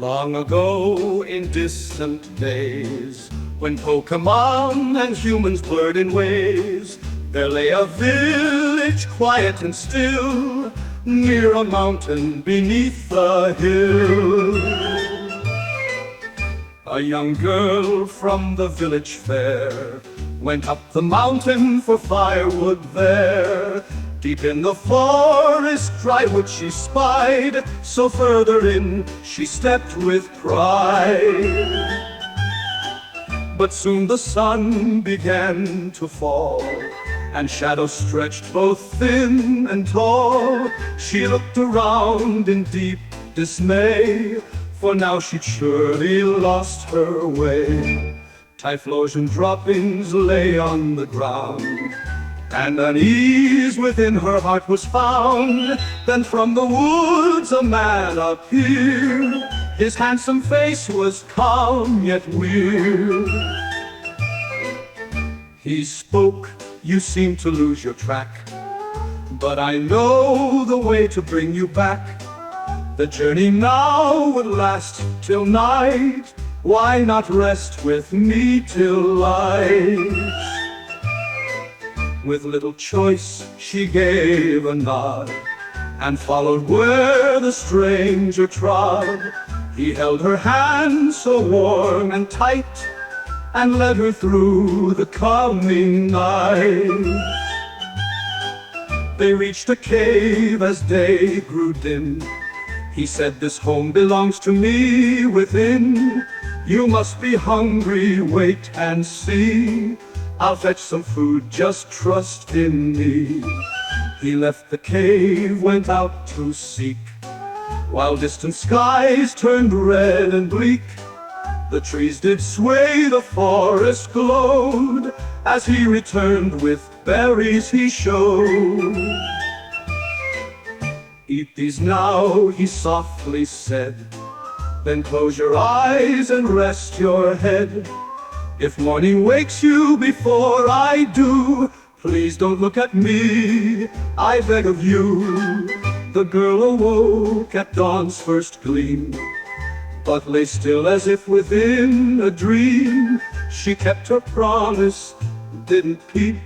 Long ago in distant days, when Pokemon and humans blurred in ways, there lay a village quiet and still, near a mountain beneath a hill. A young girl from the village fair went up the mountain for firewood there. Deep in the forest dry wood she spied, so further in she stepped with pride. But soon the sun began to fall, and shadows stretched both thin and tall. She looked around in deep dismay, for now she'd surely lost her way. Typhlosion droppings lay on the ground, and unease within her heart was found. Then from the woods a man appeared. His handsome face was calm yet weird. He spoke, "You seem to lose your track, but I know the way to bring you back. The journey now would last till night. Why not rest with me till light?" With little choice she gave a nod, and followed where the stranger trod. He held her hand so warm and tight, and led her through the coming night. They reached a cave as day grew dim. He said, "This home belongs to me within. You must be hungry, wait and see. I'll fetch some food, just trust in me." He left the cave, went out to seek, while distant skies turned red and bleak. The trees did sway, the forest glowed, as he returned with berries he showed. "Eat these now," he softly said, "then close your eyes and rest your head. If morning wakes you before I do, please don't look at me, I beg of you." The girl awoke at dawn's first gleam, but lay still as if within a dream. She kept her promise, didn't peep,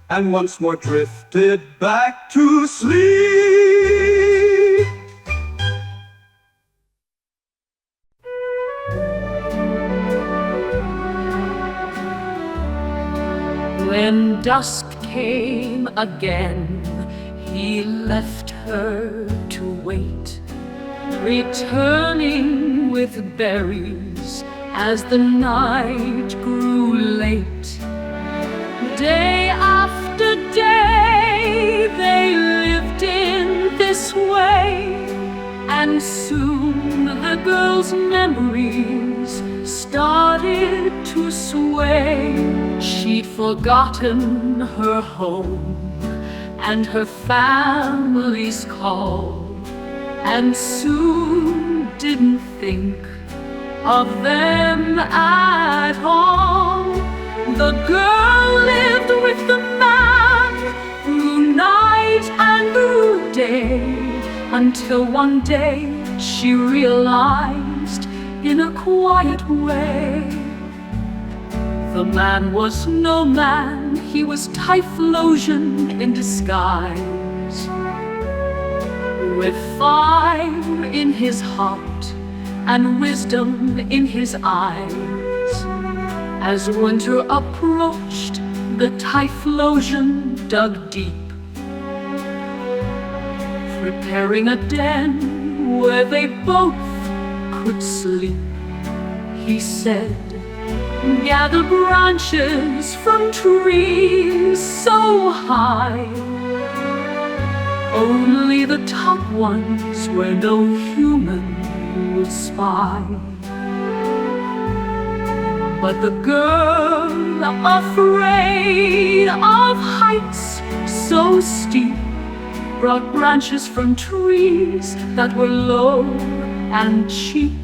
and once more drifted back to sleep. When dusk came again, he left her to wait, returning with berries as the night grew late. Day after day they lived in this way, and soon the girl's memories started to sway. She'd forgotten her home and her family's call, and soon didn't think of them at all. The girl lived with the man through night and through day, until one day she realized in a quiet way, the man was no man, he was Typhlosion in disguise. With fire in his heart and wisdom in his eyes, as winter approached, the Typhlosion dug deep, preparing a den where they both could sleep. He said, "Gather branches from trees so high, only the top ones where no human will spy." But the girl, afraid of heights so steep, brought branches from trees that were low and cheap.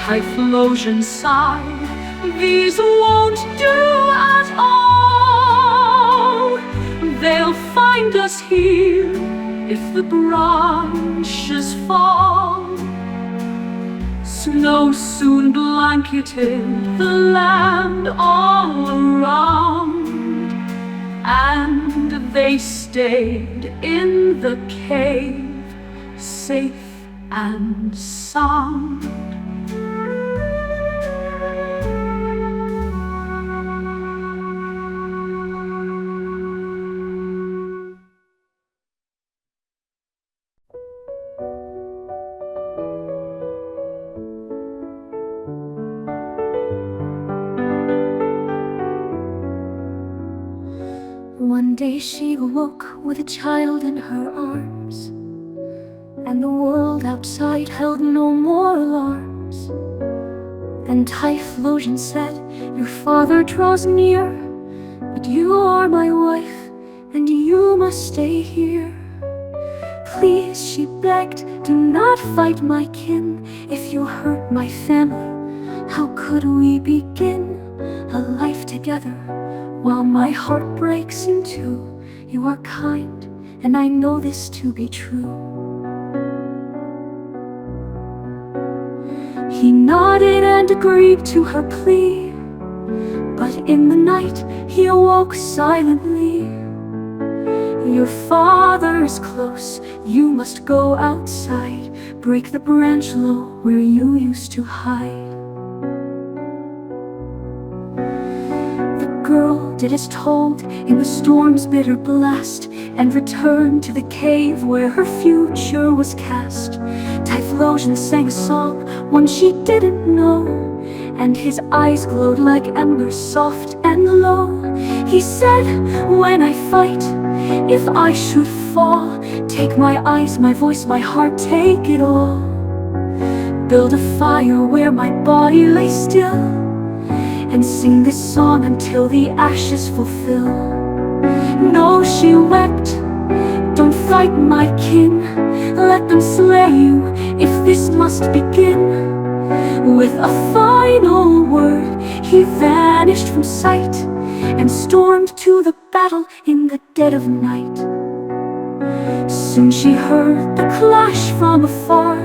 Typhlosion sighed, "These won't do at all. They'll find us here if the branches fall." Snow soon blanketed the land all around, and they stayed in the cave, safe and sound. One day she awoke with a child in her arms, and the world outside held no more alarms. Then Typhlosion said, "Your father draws near, but you are my wife, and you must stay here. Please," she begged, "do not fight my kin. If you hurt my family, how could we begin a life together while my heart breaks in two? You are kind, and I know this to be true." He nodded and agreed to her plea, but in the night he awoke silently. "Your father is close, you must go outside. Break the branch low where you used to hide." The girl did as told in the storm's bitter blast, and returned to the cave where her future was cast. Typhlosion sang a song, one she didn't know, and his eyes glowed like embers, soft and low. He said, "When I fight, if I should fall, take my eyes, my voice, my heart, take it all. Build a fire where my body lay still, and sing this song until the ashes fulfill." "No," she wept, "don't fight my kin. Let them slay you if this must begin." With a final word, he vanished from sight, and stormed to the battle in the dead of night. Soon she heard the clash from afar,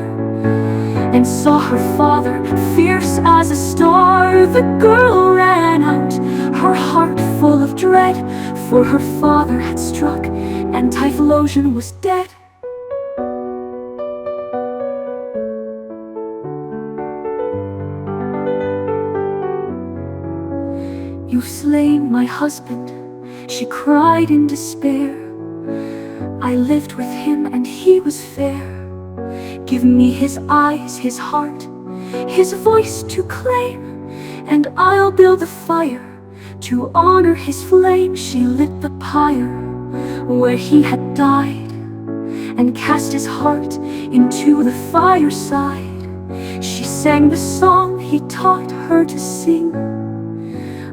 and saw her father, fierce as a star. The girl ran out, her heart full of dread, for her father had struck, and Typhlosion was dead. "You've slain my husband," she cried in despair. "I lived with him and he was fair. Give me his eyes, his heart, his voice to claim, and I'll build a fire to honor his flame." She lit the pyre where he had died, and cast his heart into the fireside. She sang the song he taught her to sing,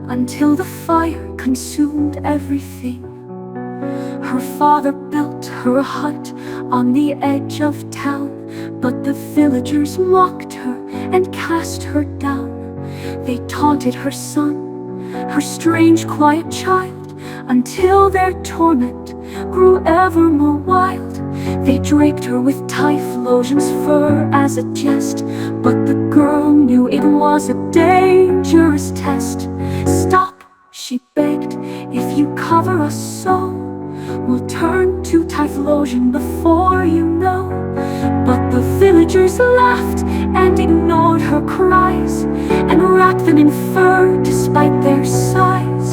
until the fire consumed everything. Her father built her a hut on the edge of town, but the villagers mocked her and cast her down. They taunted her son, her strange quiet child, until their torment grew ever more wild. They draped her with Typhlosion's fur as a jest, but the girl knew it was a dangerous test. "Stop," she begged, "if you cover us so, we'll turn to Typhlosion before you know." But the villagers laughed and ignored her cries, and wrapped them in fur despite their size.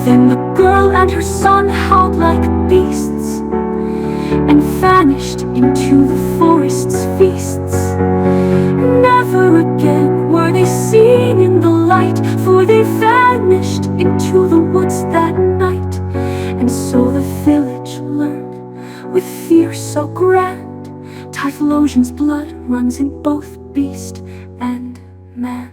Then the girl and her son howled like beasts, and vanished into the forest's feasts. Never again were they seen in the light, for they vanished into the woods that night. And so the village learned, with fear so grand, Typhlosion's blood runs in both beast and man.